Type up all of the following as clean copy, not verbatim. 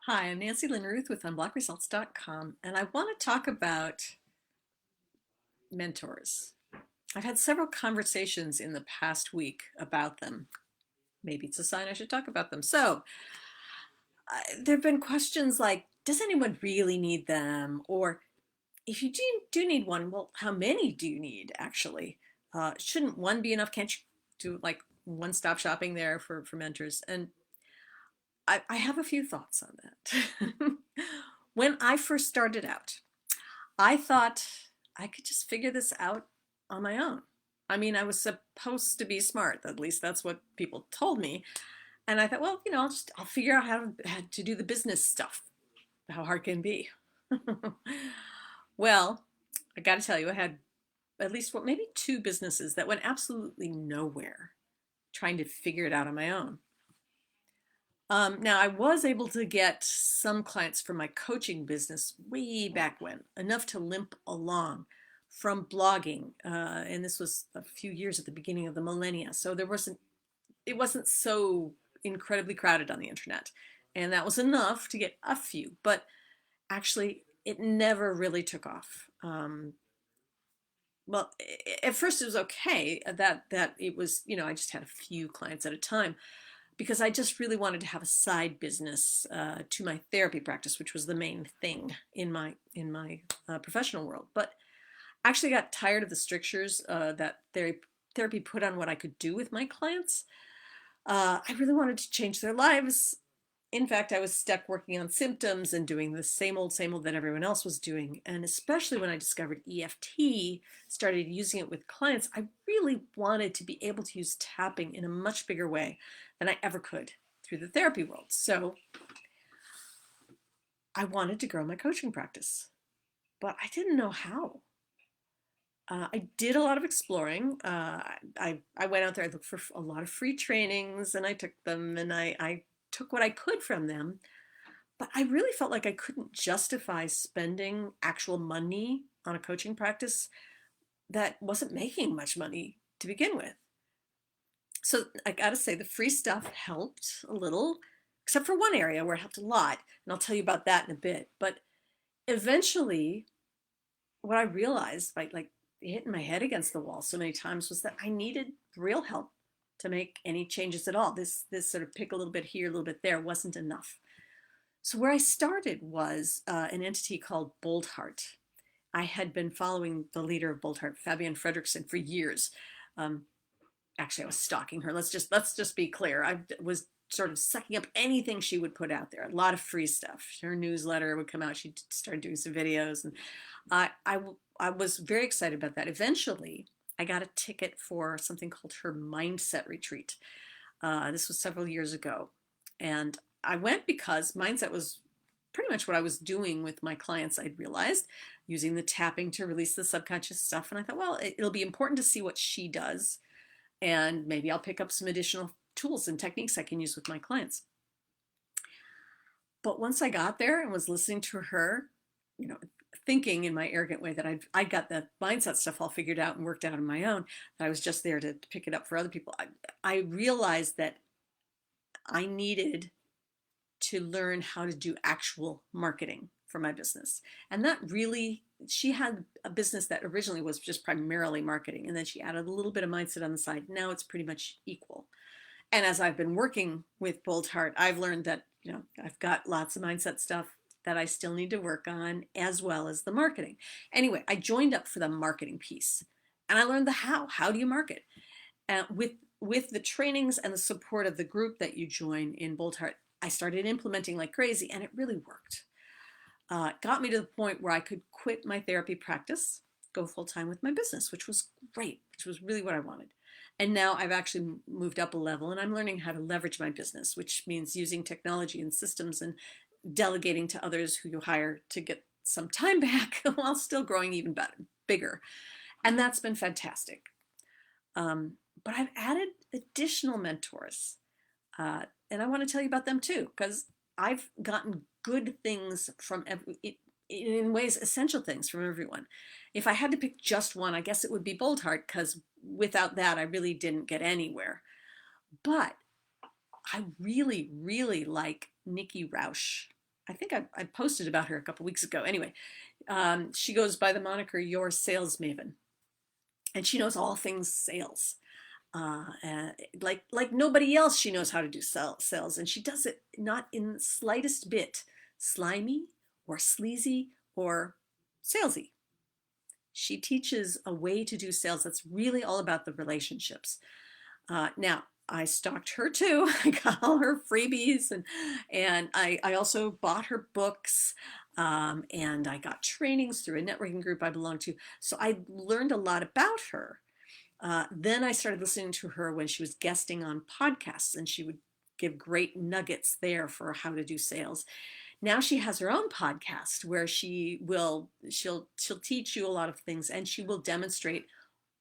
Hi, I'm Nancy Lynn Ruth with unblockresults.com, and I want to talk about mentors. I've had several conversations in the past week about them. Maybe it's a sign I should talk about them. There have been questions like, does anyone really need them? Or if you do need one, well, how many do you need actually? Shouldn't one be enough? Can't you do like one-stop shopping there for mentors? And I have a few thoughts on that. When I first started out, I thought I could just figure this out on my own. I mean, I was supposed to be smart. At least that's what people told me. And I thought, well, I'll figure out how to do the business stuff. How hard can it be? Well, I got to tell you, I had at least maybe two businesses that went absolutely nowhere trying to figure it out on my own. Now, I was able to get some clients for my coaching business way back when, enough to limp along from blogging. And this was a few years at the beginning of the millennia. So it wasn't so incredibly crowded on the internet. And that was enough to get a few, but actually, it never really took off. Well, at first it was okay that it was, I just had a few clients at a time because I just really wanted to have a side business to my therapy practice, which was the main thing in my professional world. But actually got tired of the strictures that therapy put on what I could do with my clients. I really wanted to change their lives. In fact, I was stuck working on symptoms and doing the same old that everyone else was doing. And especially when I discovered EFT, started using it with clients, I really wanted to be able to use tapping in a much bigger way than I ever could through the therapy world. So I wanted to grow my coaching practice, but I didn't know how. I did a lot of exploring. I went out there, I looked for a lot of free trainings and I took them and I took what I could from them. But I really felt like I couldn't justify spending actual money on a coaching practice that wasn't making much money to begin with. So I got to say, the free stuff helped a little, except for one area where it helped a lot. And I'll tell you about that in a bit. But eventually, what I realized by like hitting my head against the wall so many times was that I needed real help to make any changes at all. This sort of pick a little bit here, a little bit there wasn't enough. So where I started was an entity called Bold Heart. I had been following the leader of Bold Heart, Fabienne Fredrickson, for years. Um, Actually, I was stalking her. Let's just be clear. I was sort of sucking up anything she would put out there. A lot of free stuff. Her newsletter would come out. She started doing some videos, and I was very excited about that. Eventually, I got a ticket for something called her Mindset Retreat. This was several years ago, and I went because mindset was pretty much what I was doing with my clients. I'd realized using the tapping to release the subconscious stuff, and I thought, well, it'll be important to see what she does and maybe I'll pick up some additional tools and techniques I can use with my clients. But once I got there and was listening to her, you know, thinking in my arrogant way that I got the mindset stuff all figured out and worked out on my own, that I was just there to pick it up for other people, I realized that I needed to learn how to do actual marketing for my business. And that really, she had a business that originally was just primarily marketing, and then she added a little bit of mindset on the side. Now it's pretty much equal. And as I've been working with Bold Heart, I've learned that, I've got lots of mindset stuff that I still need to work on, as well as the marketing. Anyway, I joined up for the marketing piece and I learned the how. How do you market? With the trainings and the support of the group that you join in Bold Heart, I started implementing like crazy, and it really worked. It got me to the point where I could quit my therapy practice, go full time with my business, which was great, which was really what I wanted. And now I've actually moved up a level and I'm learning how to leverage my business, which means using technology and systems and delegating to others who you hire to get some time back while still growing even better, bigger. And that's been fantastic. But I've added additional mentors. And I want to tell you about them too, because I've gotten good things from in ways, essential things from everyone. If I had to pick just one, I guess it would be Bold Heart, because without that, I really didn't get anywhere. But I really, really like Nikki Rausch. I think I posted about her a couple weeks ago. Anyway, she goes by the moniker Your Sales Maven, and she knows all things sales. Like nobody else, she knows how to do sales, and she does it not in the slightest bit slimy or sleazy or salesy. She teaches a way to do sales that's really all about the relationships. Now, I stalked her too. I got all her freebies, and I also bought her books, and I got trainings through a networking group I belong to. So I learned a lot about her. Then I started listening to her when she was guesting on podcasts, and she would give great nuggets there for how to do sales. Now she has her own podcast where she'll teach you a lot of things, and she will demonstrate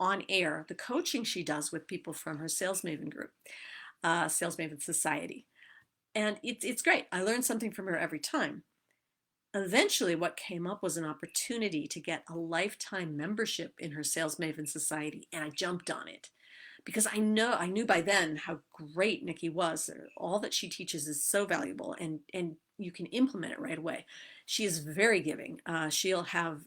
on air the coaching she does with people from her Sales Maven group, Sales Maven Society. And it's great. I learn something from her every time. Eventually, what came up was an opportunity to get a lifetime membership in her Sales Maven Society, and I jumped on it because I knew by then how great Nikki was. All that she teaches is so valuable, and you can implement it right away. She is very giving. She'll have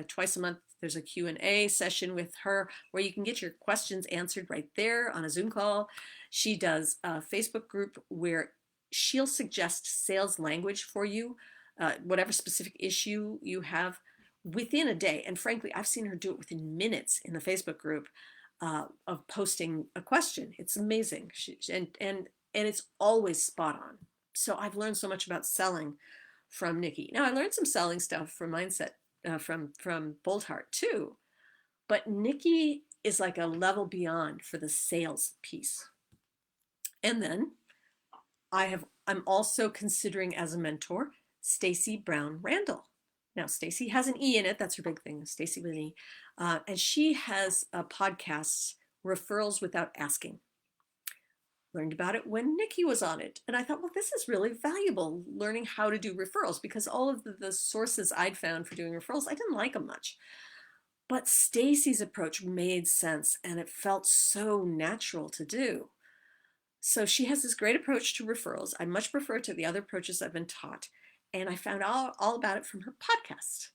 twice a month. There's a Q&A session with her where you can get your questions answered right there on a Zoom call. She does a Facebook group where she'll suggest sales language for you, whatever specific issue you have within a day. And frankly, I've seen her do it within minutes in the Facebook group of posting a question. It's amazing. And it's always spot on. So I've learned so much about selling from Nikki. Now I learned some selling stuff from mindset from Bold Heart too, but Nikki is like a level beyond for the sales piece. And then I'm also considering as a mentor Stacy Brown Randall. Now Stacy has an E in it. That's her big thing, Stacy with an E, and she has a podcast, Referrals Without Asking. Learned about it when Nikki was on it. And I thought, well, this is really valuable, learning how to do referrals, because all of the sources I'd found for doing referrals, I didn't like them much. But Stacy's approach made sense, and it felt so natural to do. So she has this great approach to referrals. I much prefer it to the other approaches I've been taught. And I found all about it from her podcast.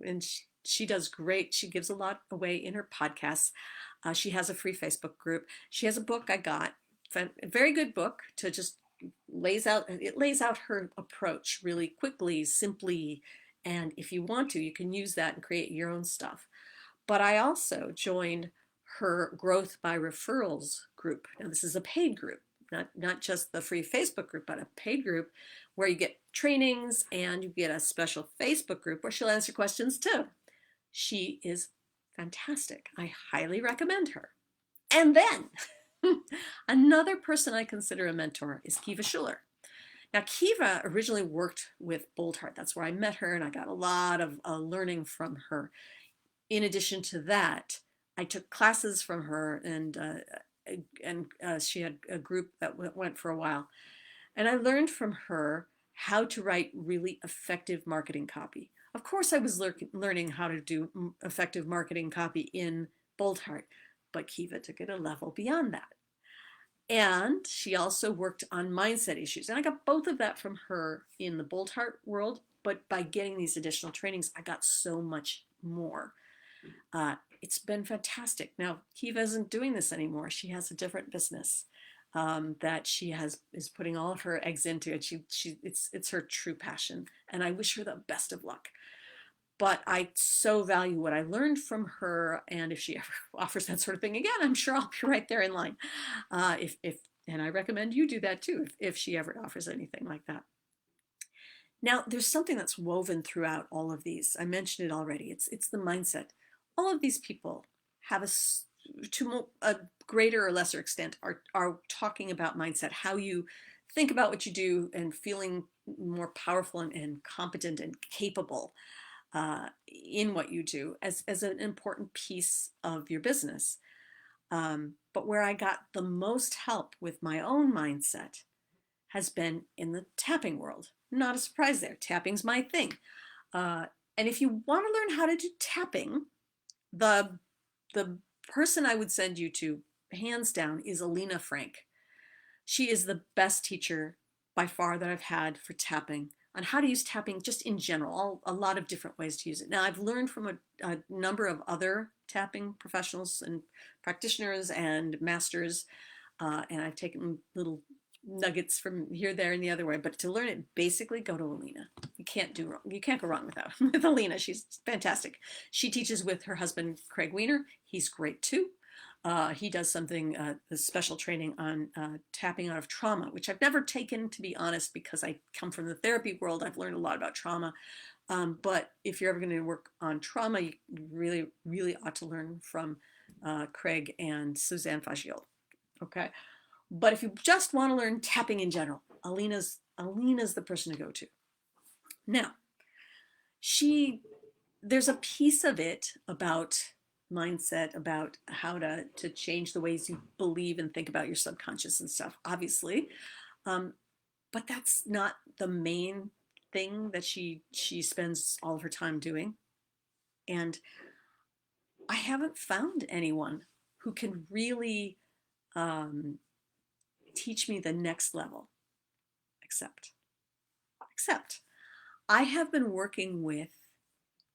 And she does great. She gives a lot away in her podcasts. She has a free Facebook group. She has a book I got. A very good book to just lays out her approach really quickly, simply, and if you want to, you can use that and create your own stuff. But I also joined her Growth by Referrals group. Now this is a paid group, not just the free Facebook group, but a paid group where you get trainings and you get a special Facebook group where she'll answer questions too. She is fantastic. I highly recommend her. And then another person I consider a mentor is Kiva Schuler. Now, Kiva originally worked with Bold Heart. That's where I met her, and I got a lot of learning from her. In addition to that, I took classes from her, and she had a group that went for a while. And I learned from her how to write really effective marketing copy. Of course, I was learning how to do effective marketing copy in Bold Heart, but Kiva took it a level beyond that. And she also worked on mindset issues. And I got both of that from her in the Bold Heart world, but by getting these additional trainings, I got so much more. It's been fantastic. Now, Kiva isn't doing this anymore. She has a different business that she is putting all of her eggs into. And it's her true passion. And I wish her the best of luck. But I so value what I learned from her, and if she ever offers that sort of thing again, I'm sure I'll be right there in line. And I recommend you do that too, if she ever offers anything like that. Now, there's something that's woven throughout all of these. I mentioned it already. It's the mindset. All of these people have to a greater or lesser extent, are talking about mindset, how you think about what you do, and feeling more powerful and competent and capable in what you do as an important piece of your business. But where I got the most help with my own mindset has been in the tapping world. Not a surprise there. Tapping's my thing. And if you want to learn how to do tapping, the person I would send you to, hands down, is Alina Frank. She is the best teacher by far that I've had for tapping. on how to use tapping just in general, a lot of different ways to use it. Now, I've learned from a number of other tapping professionals and practitioners and masters, and I've taken little nuggets from here, there, and the other way. But to learn it, basically go to Alina. You can't do wrong. You can't go wrong with Alina. She's fantastic. She teaches with her husband, Craig Weiner. He's great too. He does something, a special training on tapping out of trauma, which I've never taken, to be honest, because I come from the therapy world. I've learned a lot about trauma. But if you're ever going to work on trauma, you really, really ought to learn from Craig and Suzanne Fagioli. Okay. But if you just want to learn tapping in general, Alina's the person to go to. Now, there's a piece of it about mindset, about how to change the ways you believe and think about your subconscious and stuff, obviously. But that's not the main thing that she spends all of her time doing. And I haven't found anyone who can really teach me the next level, except I have been working with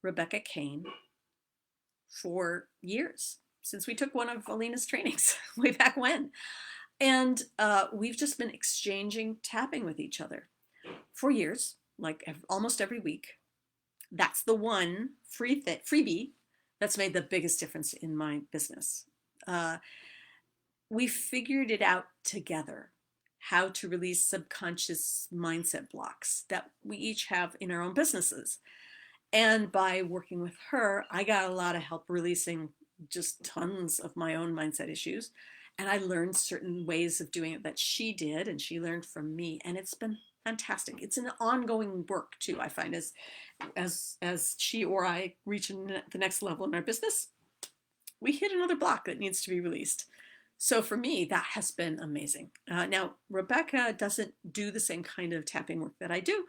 Rebecca Kane for years, since we took one of Alina's trainings way back when. And we've just been exchanging tapping with each other for years, like almost every week. That's the one freebie that's made the biggest difference in my business. We figured it out together, how to release subconscious mindset blocks that we each have in our own businesses. And by working with her, I got a lot of help releasing just tons of my own mindset issues. And I learned certain ways of doing it that she did, and she learned from me. And it's been fantastic. It's an ongoing work too, I find, as she or I reach the next level in our business, we hit another block that needs to be released. So for me, that has been amazing. Now, Rebecca doesn't do the same kind of tapping work that I do.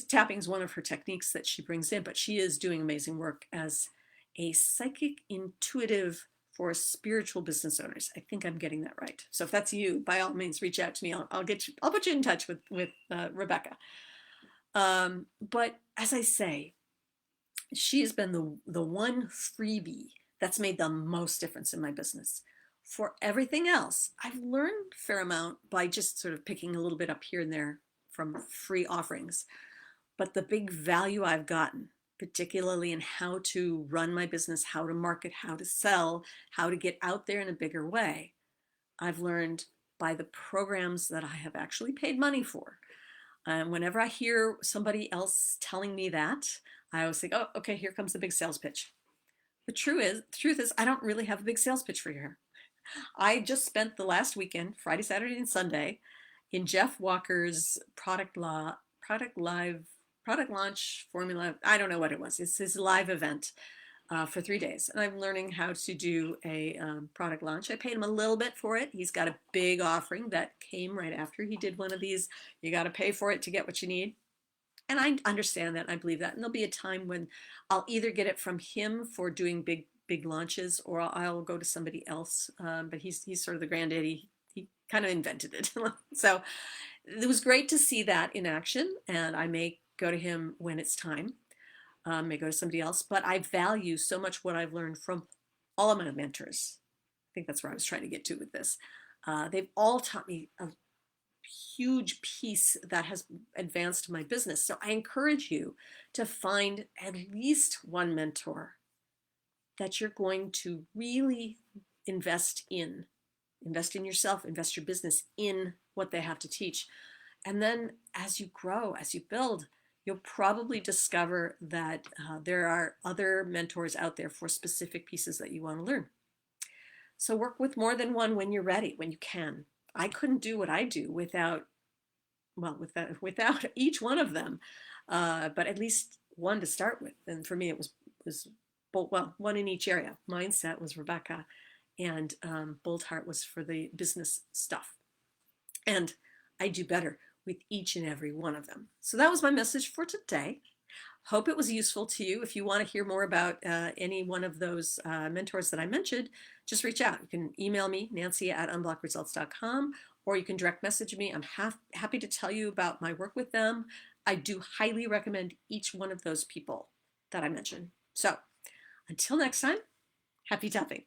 Tapping is one of her techniques that she brings in, but she is doing amazing work as a psychic intuitive for spiritual business owners. I think I'm getting that right. So if that's you, by all means, reach out to me. I'll put you in touch with Rebecca. But as I say, she has been the one freebie that's made the most difference in my business. For everything else, I've learned a fair amount by just sort of picking a little bit up here and there from free offerings. But the big value I've gotten, particularly in how to run my business, how to market, how to sell, how to get out there in a bigger way, I've learned by the programs that I have actually paid money for. Whenever I hear somebody else telling me that, I always think, oh, okay, here comes the big sales pitch. The truth is, I don't really have a big sales pitch for you here. I just spent the last weekend, Friday, Saturday, and Sunday, in Jeff Walker's product launch formula. I don't know what it was. It's his live event for 3 days. And I'm learning how to do a product launch. I paid him a little bit for it. He's got a big offering that came right after he did one of these. You got to pay for it to get what you need. And I understand that. I believe that. And there'll be a time when I'll either get it from him for doing big launches, or I'll go to somebody else. But he's sort of the granddaddy. He kind of invented it. So it was great to see that in action. And I may go to him when it's time. May go to somebody else. But I value so much what I've learned from all of my mentors. I think that's where I was trying to get to with this. They've all taught me a huge piece that has advanced my business. So I encourage you to find at least one mentor that you're going to really invest in yourself, invest your business in what they have to teach. And then as you grow, as you build, you'll probably discover that there are other mentors out there for specific pieces that you want to learn. So work with more than one when you're ready, when you can. I couldn't do what I do without each one of them, but at least one to start with. And for me, it was one in each area. Mindset was Rebecca, and Bold Heart was for the business stuff. And I do better with each and every one of them. So that was my message for today. Hope it was useful to you. If you want to hear more about any one of those mentors that I mentioned, just reach out. You can email me, Nancy@unblockresults.com, or you can direct message me. I'm happy to tell you about my work with them. I do highly recommend each one of those people that I mentioned. So until next time, happy tapping.